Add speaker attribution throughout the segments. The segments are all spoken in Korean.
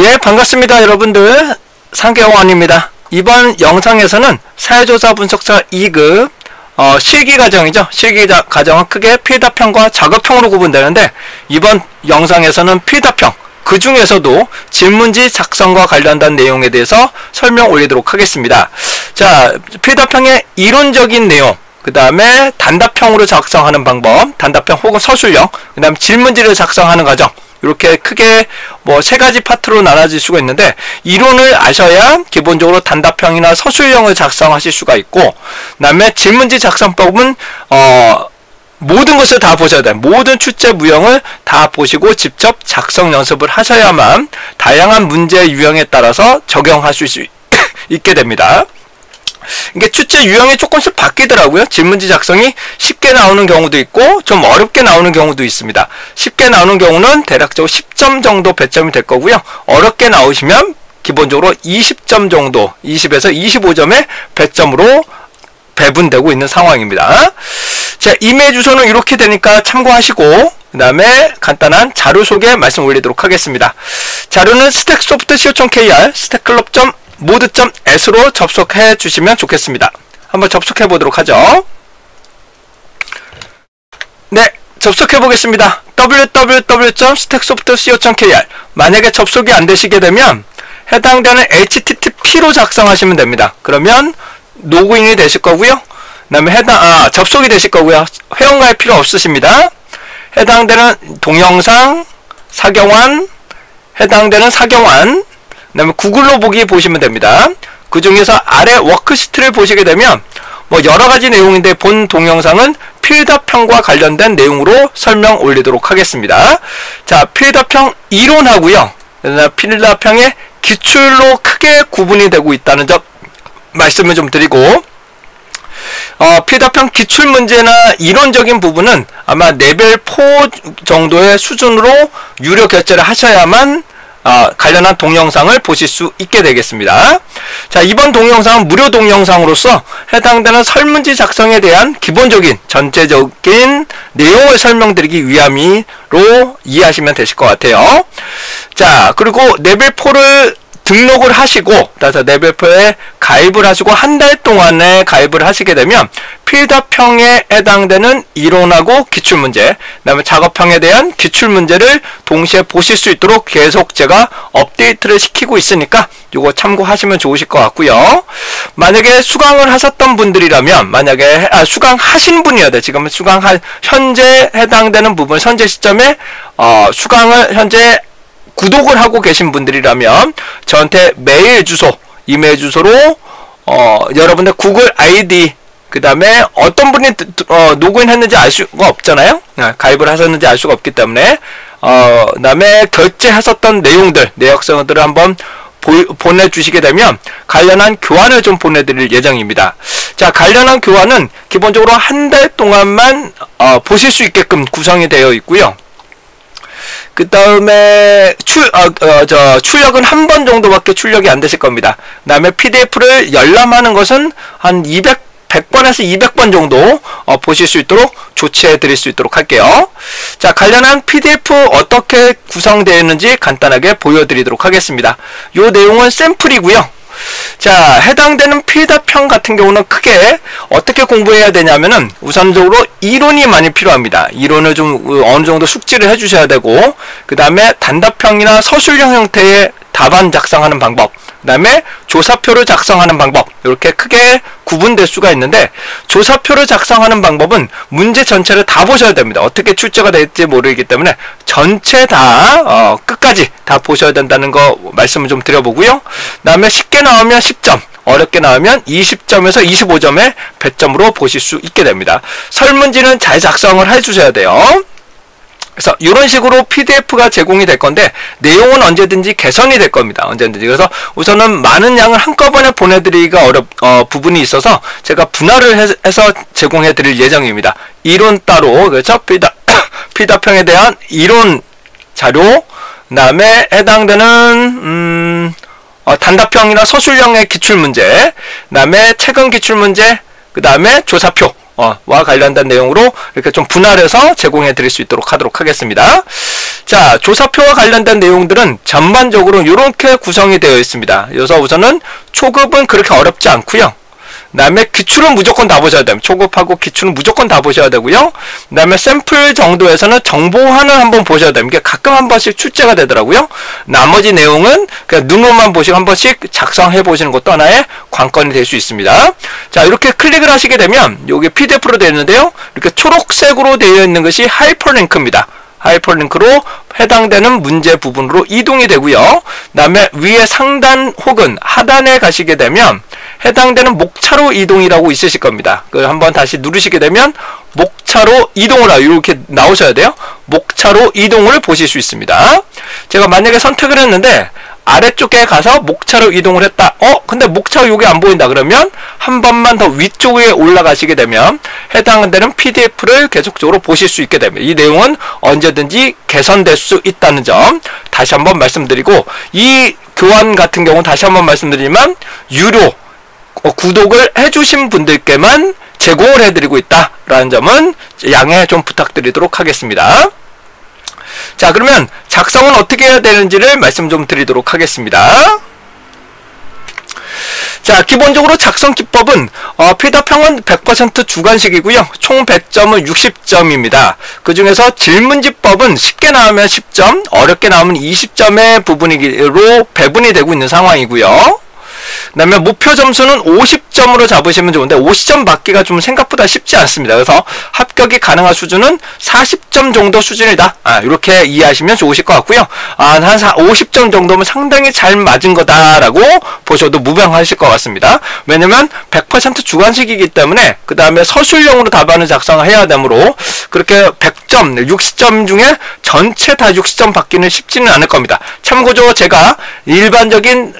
Speaker 1: 예, 반갑습니다, 여러분들. 상계원입니다. 이번 영상에서는 사회조사 분석사 2급 실기 과정이죠. 실기 과정은 크게 필답형과 작업형으로 구분되는데, 이번 영상에서는 필답형, 그 중에서도 질문지 작성과 관련된 내용에 대해서 설명 올리도록 하겠습니다. 자, 필답형의 이론적인 내용, 그 다음에 단답형으로 작성하는 방법, 단답형 혹은 서술형, 그 다음에 질문지를 작성하는 과정, 이렇게 크게 뭐 세 가지 파트로 나눠질 수가 있는데, 이론을 아셔야 기본적으로 단답형이나 서술형을 작성하실 수가 있고, 그 다음에 질문지 작성법은 모든 것을 다 보셔야 돼요. 모든 출제 무형을 다 보시고 직접 작성 연습을 하셔야만 다양한 문제 유형에 따라서 적용하실 수 있게 됩니다. 이게 출제 유형이 조금씩 바뀌더라고요. 질문지 작성이 쉽게 나오는 경우도 있고 좀 어렵게 나오는 경우도 있습니다. 쉽게 나오는 경우는 대략적으로 10점 정도 배점이 될 거고요. 어렵게 나오시면 기본적으로 20점 정도, 20에서 25점의 배점으로 배분되고 있는 상황입니다. 자, 이메일 주소는 이렇게 되니까 참고하시고, 그 다음에 간단한 자료 소개 말씀 올리도록 하겠습니다. 자료는 스택소프트 co.kr, 스택클럽.mood.s로 접속해 주시면 좋겠습니다. 한번 접속해 보도록 하죠. 네, 접속해 보겠습니다. www.steksoft.co.kr. 만약에 접속이 안 되시게 되면 해당되는 http로 작성하시면 됩니다. 그러면 로그인이 되실 거고요. 그 다음에 접속이 되실 거고요. 회원가입 필요 없으십니다. 해당되는 동영상, 사경환, 해당되는 사경환, 그 다음에 구글로 보기 보시면 됩니다. 그 중에서 아래 워크시트를 보시게 되면 뭐 여러가지 내용인데, 본 동영상은 필답형과 관련된 내용으로 설명 올리도록 하겠습니다. 자, 필답형 이론하고요, 필답형의 기출로 크게 구분이 되고 있다는 점 말씀을 좀 드리고, 필답형 기출문제나 이론적인 부분은 아마 레벨 4 정도의 수준으로 유료 결제를 하셔야만 관련한 동영상을 보실 수 있게 되겠습니다. 자, 이번 동영상은 무료 동영상으로서 해당되는 설문지 작성에 대한 기본적인 전체적인 내용을 설명드리기 위함으로 이해하시면 되실 것 같아요. 자, 그리고 레벨 4를 등록을 하시고, 따라서 레벨4에 가입을 하시고 한 달 동안에 가입을 하시게 되면 필답형에 해당되는 이론하고 기출문제, 그 다음에 작업형에 대한 기출문제를 동시에 보실 수 있도록 계속 제가 업데이트를 시키고 있으니까 이거 참고하시면 좋으실 것 같고요. 만약에 수강을 하셨던 분들이라면, 만약에 수강하신 분이어야 돼. 지금 현재 해당되는 부분, 현재 시점에 수강을 현재 구독을 하고 계신 분들이라면 저한테 메일 주소, 이메일 주소로 여러분들 구글 아이디, 그 다음에 어떤 분이 로그인 했는지 알 수가 없잖아요. 가입을 하셨는지 알 수가 없기 때문에 그 다음에 결제하셨던 내용들, 내역서들을 한번 보내주시게 되면 관련한 교환을 좀 보내드릴 예정입니다. 자, 관련한 교환은 기본적으로 한 달 동안만 보실 수 있게끔 구성이 되어 있고요. 그 다음에 출력은 한 번 정도밖에 출력이 안 되실 겁니다. 그 다음에 PDF를 열람하는 것은 한 100번에서 200번 정도 보실 수 있도록 조치해 드릴 수 있도록 할게요. 자, 관련한 PDF 어떻게 구성되어 있는지 간단하게 보여드리도록 하겠습니다. 이 내용은 샘플이고요. 자, 해당되는 필답형 같은 경우는 크게 어떻게 공부해야 되냐면은 우선적으로 이론이 많이 필요합니다. 이론을 좀 어느 정도 숙지를 해주셔야 되고, 그 다음에 단답형이나 서술형 형태의 답안 작성하는 방법, 그 다음에 조사표를 작성하는 방법, 이렇게 크게 구분될 수가 있는데, 조사표를 작성하는 방법은 문제 전체를 다 보셔야 됩니다. 어떻게 출제가 될지 모르기 때문에 전체 다 끝까지 다 보셔야 된다는 거 말씀을 좀 드려보고요. 그 다음에 쉽게 나오면 10점, 어렵게 나오면 20점에서 25점의 배점으로 보실 수 있게 됩니다. 설문지는 잘 작성을 해주셔야 돼요. 그래서 이런 식으로 PDF가 제공이 될 건데, 내용은 언제든지 개선이 될 겁니다. 언제든지. 그래서 우선은 많은 양을 한꺼번에 보내드리기가 부분이 있어서 제가 분할을 해서 제공해 드릴 예정입니다. 이론 따로, 그렇죠? 필답형에 대한 이론 자료, 그 다음에 해당되는 단답형이나 서술형의 기출문제, 그 다음에 최근 기출문제, 그 다음에 조사표 와 관련된 내용으로 이렇게 좀 분할해서 제공해 드릴 수 있도록 하도록 하겠습니다. 자, 조사표와 관련된 내용들은 전반적으로 이렇게 구성이 되어 있습니다. 그래서 우선은 초급은 그렇게 어렵지 않고요. 그 다음에 기출은 무조건 다 보셔야 됩니다. 초급하고 기출은 무조건 다 보셔야 되고요. 그 다음에 샘플 정도에서는 정보화는 한번 보셔야 됩니다. 이게 가끔 한 번씩 출제가 되더라고요. 나머지 내용은 그냥 눈으로만 보시고 한 번씩 작성해 보시는 것도 하나의 관건이 될 수 있습니다. 자, 이렇게 클릭을 하시게 되면 여기 PDF로 되어 있는데요. 이렇게 초록색으로 되어 있는 것이 하이퍼링크입니다. 하이퍼링크로 해당되는 문제 부분으로 이동이 되고요. 그 다음에 위에 상단 혹은 하단에 가시게 되면 해당되는 목차로 이동이라고 있으실 겁니다. 그걸 한번 다시 누르시게 되면 목차로 이동을 하고 이렇게 나오셔야 돼요. 목차로 이동을 보실 수 있습니다. 제가 만약에 선택을 했는데 아래쪽에 가서 목차로 이동을 했다. 근데 목차가 여기 안 보인다. 그러면 한 번만 더 위쪽에 올라가시게 되면 해당되는 PDF를 계속적으로 보실 수 있게 됩니다. 이 내용은 언제든지 개선될 수 있다는 점 다시 한번 말씀드리고, 이 교환 같은 경우 다시 한번 말씀드리면 유료 구독을 해주신 분들께만 제공을 해드리고 있다라는 점은 양해 좀 부탁드리도록 하겠습니다. 자, 그러면 작성은 어떻게 해야 되는지를 말씀 좀 드리도록 하겠습니다. 자, 기본적으로 작성 기법은 피드평은 100% 주관식이고요. 총 100점은 60점입니다. 그 중에서 질문지법은 쉽게 나오면 10점, 어렵게 나오면 20점의 부분으로 배분이 되고 있는 상황이고요. 그 다음에 목표 점수는 50점으로 잡으시면 좋은데 50점 받기가 좀 생각보다 쉽지 않습니다. 그래서 합격이 가능한 수준은 40점 정도 수준이다. 이렇게 이해하시면 좋으실 것 같고요. 한 50점 정도면 상당히 잘 맞은 거다라고 보셔도 무방하실 것 같습니다. 왜냐면 100% 주관식이기 때문에 그 다음에 서술형으로 답안을 작성을 해야 되므로 그렇게 100점, 60점 중에 전체 다 60점 받기는 쉽지는 않을 겁니다. 참고적으로 제가 일반적인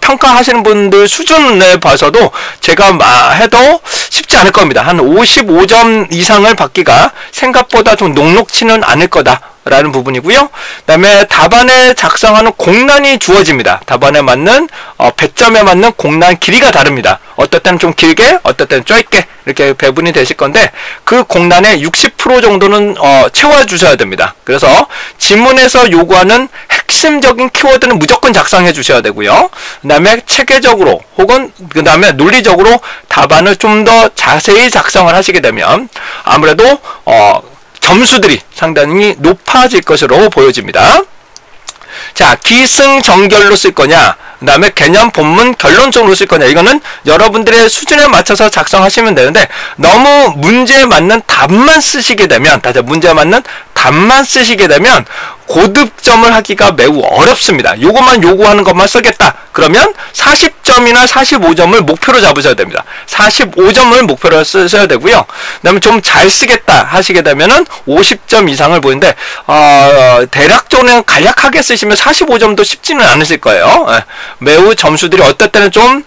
Speaker 1: 평가하시는 분들 수준을 봐서도 제가 해도 쉽지 않을 겁니다. 한 55점 이상을 받기가 생각보다 좀 녹록치는 않을 거다라는 부분이고요. 그 다음에 답안에 작성하는 공란이 주어집니다. 답안에 맞는 배점에 맞는 공란 길이가 다릅니다. 어떨 때는 좀 길게, 어떨 때는 짧게 이렇게 배분이 되실 건데 그 공란의 60% 정도는 채워주셔야 됩니다. 그래서 지문에서 요구하는 핵심적인 키워드는 무조건 작성해 주셔야 되고요. 그 다음에 체계적으로 혹은 그 다음에 논리적으로 답안을 좀 더 자세히 작성을 하시게 되면 아무래도 점수들이 상당히 높아질 것으로 보여집니다. 자, 기승전결로 쓸 거냐, 그 다음에 개념, 본문, 결론적으로 쓸 거냐, 이거는 여러분들의 수준에 맞춰서 작성하시면 되는데 너무 문제에 맞는 답만 쓰시게 되면, 문제에 맞는 답만 쓰시게 되면 고득점을 하기가 매우 어렵습니다. 요것만 요구하는 것만 쓰겠다. 그러면 40점이나 45점을 목표로 잡으셔야 됩니다. 45점을 목표로 쓰셔야 되고요. 그 다음에 좀 잘 쓰겠다 하시게 되면은 50점 이상을 보이는데, 대략적으로 간략하게 쓰시면 45점도 쉽지는 않으실 거예요. 매우 점수들이 어떨 때는 좀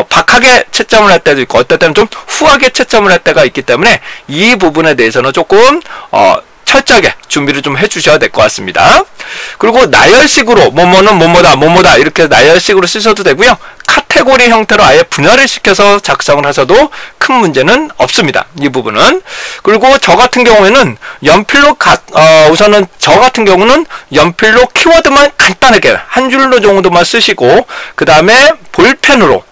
Speaker 1: 박하게 채점을 할 때도 있고, 어떨 때는 좀 후하게 채점을 할 때가 있기 때문에 이 부분에 대해서는 조금 철저하게 준비를 좀 해주셔야 될 것 같습니다. 그리고 나열식으로 뭐뭐는 뭐뭐다 이렇게 나열식으로 쓰셔도 되고요. 카테고리 형태로 아예 분할을 시켜서 작성을 하셔도 큰 문제는 없습니다. 이 부분은. 그리고 저 같은 경우에는 연필로 우선은 저 같은 경우는 연필로 키워드만 간단하게 한 줄로 정도만 쓰시고 그 다음에 볼펜으로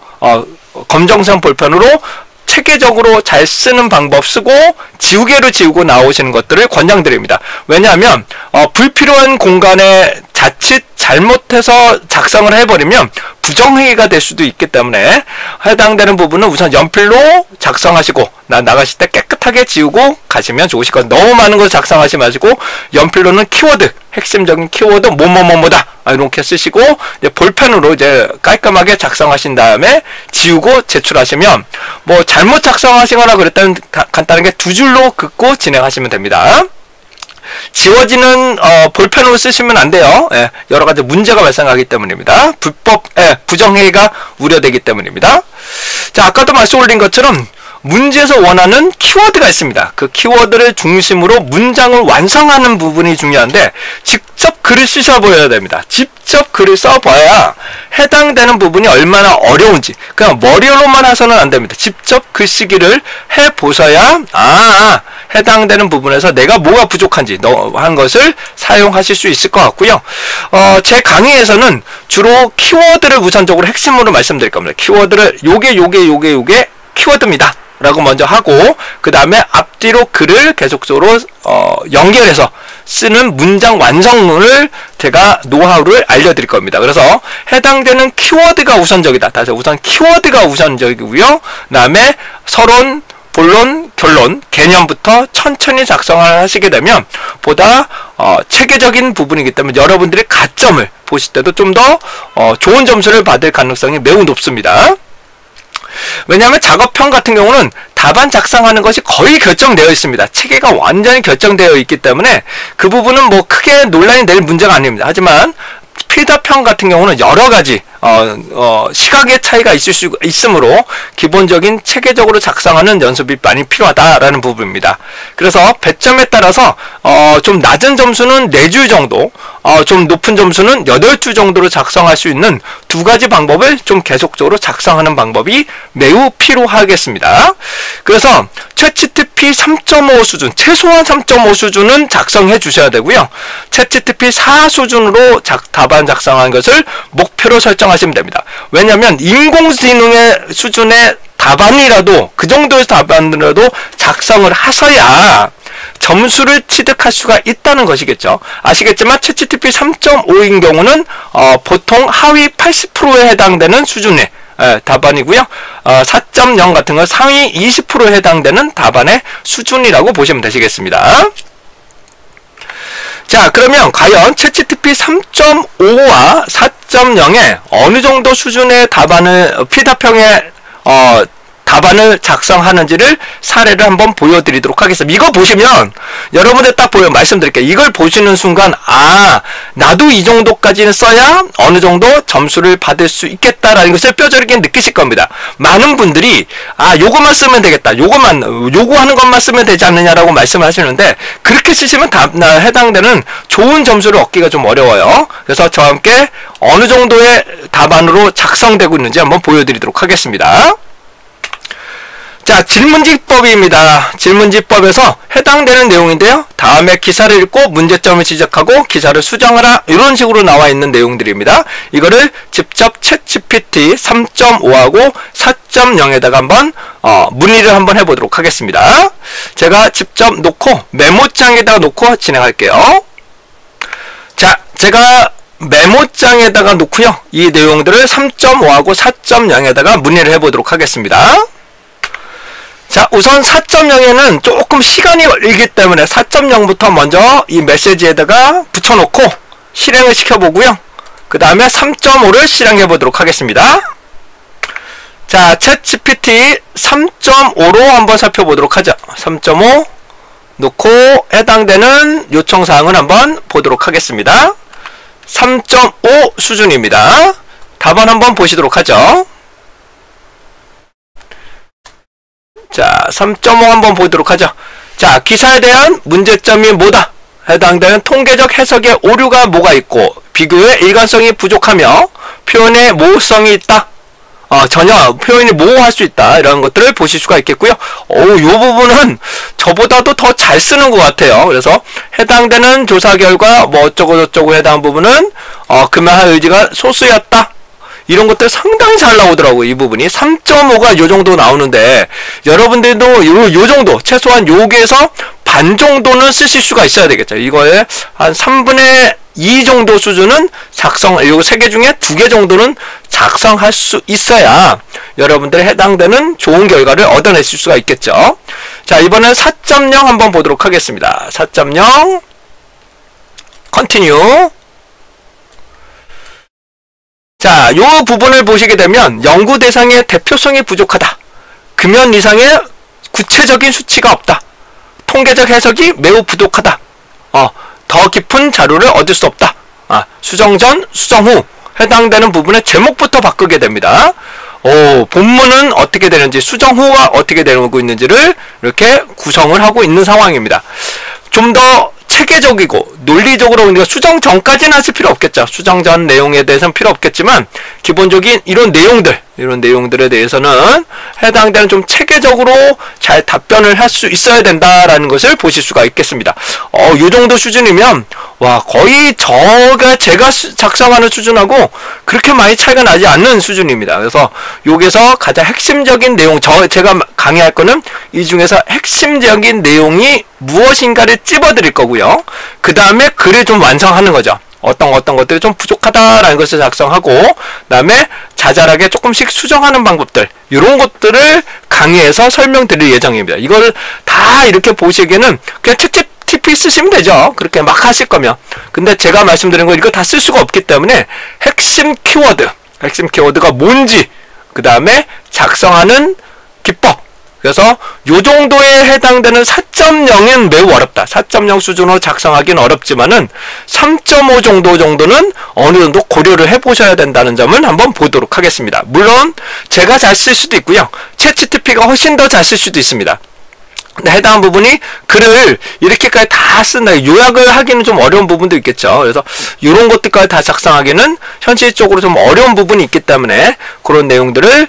Speaker 1: 검정색 볼펜으로 체계적으로 잘 쓰는 방법 쓰고 지우개로 지우고 나오시는 것들을 권장드립니다. 왜냐하면 불필요한 공간에 자칫 잘못해서 작성을 해버리면 부정행위가 될 수도 있기 때문에 해당되는 부분은 우선 연필로 작성하시고 나가실 때 깨끗하게 지우고 가시면 좋으실 것 같아요. 너무 많은 걸 작성하지 마시고 연필로는 키워드, 핵심적인 키워드 뭐뭐뭐뭐다 이렇게 쓰시고 이제 볼펜으로 이제 깔끔하게 작성하신 다음에 지우고 제출하시면 뭐 잘못 작성하시거나 그랬다면 간단하게 두 줄로 긋고 진행하시면 됩니다. 지워지는 볼펜으로 쓰시면 안 돼요. 여러 가지 문제가 발생하기 때문입니다. 부정행위가 우려되기 때문입니다. 자, 아까도 말씀 올린 것처럼 문제에서 원하는 키워드가 있습니다. 그 키워드를 중심으로 문장을 완성하는 부분이 중요한데 직접 글을 쓰셔 보여야 됩니다. 직접 글을 써봐야 해당되는 부분이 얼마나 어려운지 그냥 머리로만 해서는 안 됩니다. 직접 글쓰기를 해보셔야 해당되는 부분에서 내가 뭐가 부족한지 한 것을 사용하실 수 있을 것 같고요. 제 강의에서는 주로 키워드를 우선적으로 핵심으로 말씀드릴 겁니다. 키워드를 요게 키워드입니다 라고 먼저 하고 그 다음에 앞뒤로 글을 계속적으로 연결해서 쓰는 문장 완성을 제가 노하우를 알려드릴 겁니다. 그래서 해당되는 키워드가 우선적이다. 다시 우선 키워드가 우선적이고요. 그 다음에 서론, 본론, 결론, 개념부터 천천히 작성을 하시게 되면 보다 체계적인 부분이기 때문에 여러분들이 가점을 보실 때도 좀 더 좋은 점수를 받을 가능성이 매우 높습니다. 왜냐하면 작업형 같은 경우는 답안 작성하는 것이 거의 결정되어 있습니다. 체계가 완전히 결정되어 있기 때문에 그 부분은 뭐 크게 논란이 될 문제가 아닙니다. 하지만 필답형 같은 경우는 여러 가지 시각의 차이가 있으므로 기본적인 체계적으로 작성하는 연습이 많이 필요하다라는 부분입니다. 그래서 배점에 따라서 좀 낮은 점수는 4줄 정도, 좀 높은 점수는 8줄 정도로 작성할 수 있는 두 가지 방법을 좀 계속적으로 작성하는 방법이 매우 필요하겠습니다. 그래서 챗GPT 3.5 수준, 최소한 3.5 수준은 작성해 주셔야 되고요. 챗GPT 4 수준으로 답안 작성한 것을 목표로 설정하시면 됩니다. 왜냐하면 인공지능의 수준의 답안이라도 그 정도의 답안이라도 작성을 하셔야 점수를 취득할 수가 있다는 것이겠죠. 아시겠지만 챗GPT 3.5인 경우는 보통 하위 80%에 해당되는 수준의 답안이고요. 4.0 같은 건 상위 20%에 해당되는 답안의 수준이라고 보시면 되시겠습니다. 자, 그러면 과연 챗GPT 3.5와 4.0의 어느 정도 수준의 필답형의 답안을 작성하는지를 사례를 한번 보여드리도록 하겠습니다. 이거 보시면 여러분들 딱 말씀드릴게요. 이걸 보시는 순간 나도 이 정도까지는 써야 어느 정도 점수를 받을 수 있겠다라는 것을 뼈저리게 느끼실 겁니다. 많은 분들이 요거만 쓰면 되겠다. 요거하는 것만 쓰면 되지 않느냐라고 말씀을 하시는데 그렇게 쓰시면 해당되는 좋은 점수를 얻기가 좀 어려워요. 그래서 저와 함께 어느 정도의 답안으로 작성되고 있는지 한번 보여드리도록 하겠습니다. 자, 질문지법입니다. 질문지법에서 해당되는 내용인데요. 다음에 기사를 읽고 문제점을 지적하고 기사를 수정하라 이런 식으로 나와 있는 내용들입니다. 이거를 직접 챗GPT 3.5하고 4.0에다가 한번 문의를 한번 해보도록 하겠습니다. 제가 직접 놓고 메모장에다가 놓고 진행할게요. 자, 제가 메모장에다가 놓고요. 이 내용들을 3.5하고 4.0에다가 문의를 해보도록 하겠습니다. 자, 우선 4.0에는 조금 시간이 걸리기 때문에 4.0부터 먼저 이 메시지에다가 붙여놓고 실행을 시켜보고요. 그 다음에 3.5를 실행해 보도록 하겠습니다. 자, 챗GPT 3.5로 한번 살펴보도록 하죠. 3.5 놓고 해당되는 요청사항을 한번 보도록 하겠습니다. 3.5 수준입니다. 답안 한번 보시도록 하죠. 자, 3.5 한번 보도록 하죠. 자, 기사에 대한 문제점이 뭐다? 해당되는 통계적 해석의 오류가 뭐가 있고 비교의 일관성이 부족하며 표현의 모호성이 있다. 전혀 표현이 모호할 수 있다. 이런 것들을 보실 수가 있겠고요. 이 부분은 저보다도 더 잘 쓰는 것 같아요. 그래서 해당되는 조사 결과 뭐 어쩌고저쩌고 해당 부분은 금연할 의지가 소수였다. 이런 것들 상당히 잘 나오더라고요. 이 부분이 3.5가 요 정도 나오는데 여러분들도 요 정도 최소한 여기에서 반 정도는 쓰실 수가 있어야 되겠죠. 이거에 한 3분의 2 정도 수준은 요 3개 중에 2개 정도는 작성할 수 있어야 여러분들의 해당되는 좋은 결과를 얻어내실 수가 있겠죠. 자, 이번엔 4.0 한번 보도록 하겠습니다. 4.0 컨티뉴. 자, 요 부분을 보시게 되면 연구 대상의 대표성이 부족하다. 금연 이상의 구체적인 수치가 없다. 통계적 해석이 매우 부족하다. 더 깊은 자료를 얻을 수 없다. 수정 전, 수정 후 해당되는 부분의 제목부터 바꾸게 됩니다. 본문은 어떻게 되는지, 수정 후가 어떻게 되고 있는지를 이렇게 구성을 하고 있는 상황입니다. 좀 더 체계적이고 논리적으로, 그러니까 수정 전까지는 하실 필요 없겠죠. 수정 전 내용에 대해서는 필요 없겠지만 기본적인 이런 내용들에 대해서는 해당되는 좀 체계적으로 잘 답변을 할 수 있어야 된다라는 것을 보실 수가 있겠습니다. 요 정도 수준이면 와, 거의 제가 작성하는 수준하고 그렇게 많이 차이가 나지 않는 수준입니다. 그래서 여기서 가장 핵심적인 내용, 제가 강의할 거는 이 중에서 핵심적인 내용이 무엇인가를 찝어드릴 거고요. 그 다음에 글을 좀 완성하는 거죠. 어떤 것들이 좀 부족하다라는 것을 작성하고, 그 다음에 자잘하게 조금씩 수정하는 방법들, 이런 것들을 강의에서 설명드릴 예정입니다. 이걸 다 이렇게 보시기에는 그냥 TP 쓰시면 되죠. 그렇게 막 하실 거면. 근데 제가 말씀드린 거 이거 다 쓸 수가 없기 때문에 핵심 키워드가 뭔지, 그 다음에 작성하는 기법, 그래서 요 정도에 해당되는 4.0은 매우 어렵다. 4.0 수준으로 작성하기는 어렵지만은 3.5 정도는 어느 정도 고려를 해보셔야 된다는 점은 한번 보도록 하겠습니다. 물론 제가 잘 쓸 수도 있고요. 챗GPT가 훨씬 더 잘 쓸 수도 있습니다. 근데 해당 부분이 글을 이렇게까지 다 쓴다, 요약을 하기는 좀 어려운 부분도 있겠죠. 그래서 이런 것들까지 다 작성하기는 현실적으로 좀 어려운 부분이 있기 때문에 그런 내용들을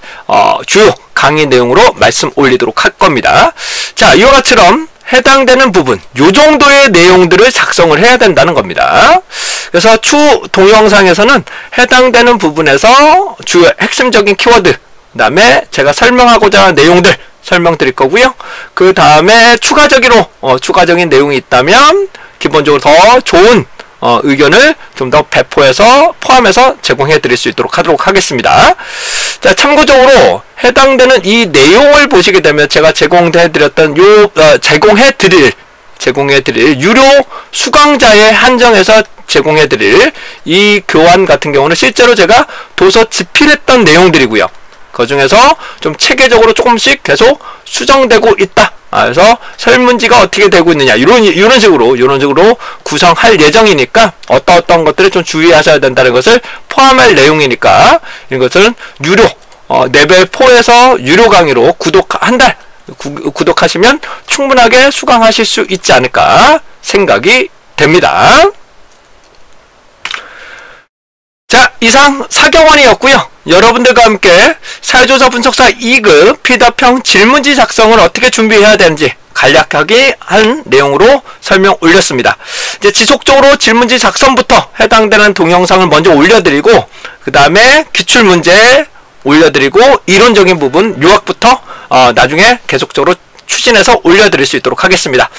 Speaker 1: 주요 강의 내용으로 말씀 올리도록 할 겁니다. 자, 이와 같이럼 해당되는 부분, 요 정도의 내용들을 작성을 해야 된다는 겁니다. 그래서 추 동영상에서는 해당되는 부분에서 주요 핵심적인 키워드, 그 다음에 제가 설명하고자 하는 내용들 설명드릴 거고요. 그 다음에 추가적인 내용이 있다면 기본적으로 더 좋은 의견을 좀 더 포함해서 제공해 드릴 수 있도록 하도록 하겠습니다. 자, 참고적으로 해당되는 이 내용을 보시게 되면 제가 제공해 드릴 유료 수강자에 한정해서 제공해 드릴 이 교환 같은 경우는 실제로 제가 도서 집필했던 내용들이고요. 그 중에서 좀 체계적으로 조금씩 계속 수정되고 있다. 그래서 설문지가 어떻게 되고 있느냐, 이런 식으로 구성할 예정이니까 어떤 것들을 좀 주의하셔야 된다는 것을 포함할 내용이니까 이런 것은 유료 레벨 4에서 유료 강의로 한 달 구독하시면 충분하게 수강하실 수 있지 않을까 생각이 됩니다. 자, 이상 사경원이었고요. 여러분들과 함께 사회조사 분석사 2급 피답형 질문지 작성을 어떻게 준비해야 되는지 간략하게 한 내용으로 설명 올렸습니다. 이제 지속적으로 질문지 작성부터 해당되는 동영상을 먼저 올려드리고, 그 다음에 기출문제 올려드리고, 이론적인 부분 요약부터 나중에 계속적으로 추진해서 올려드릴 수 있도록 하겠습니다.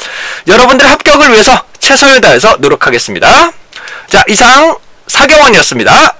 Speaker 1: 여러분들의 합격을 위해서 최선을 다해서 노력하겠습니다. 자, 이상 사경원이었습니다.